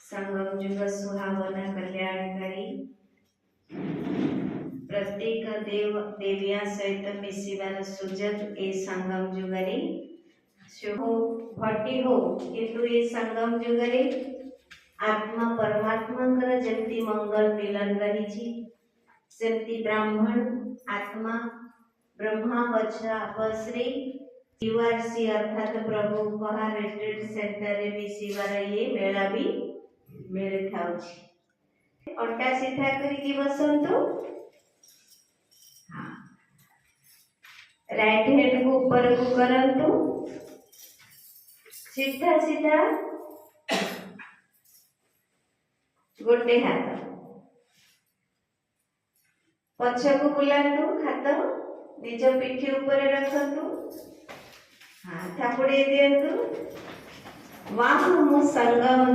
संगम जुग सुहावना कल्याणकारी प्रत्येक देव देविया सहित मिशिबार सुजग ए संगम जुगरे शुभ घटी हो किंतु ए संगम जुगरे आत्मा परमात्मा कर जमती मंगल मिलन रही सेमती ब्राह्मण आत्मा ब्रह्मा वश्री जीवारसी अर्थात प्रभु उपहार रिट्रीट सेंटर रे मिशिबार ये मेला भी मेरे थाउची अट्टा सीधा करी बसंतु राइट हैंड को ऊपर को करंतु सीधा सीधा गोटे हाथ पछ को बुलांतु हाथ निज पिठी ऊपर रखंतु थापुड़े दियंतु वाह मु संगम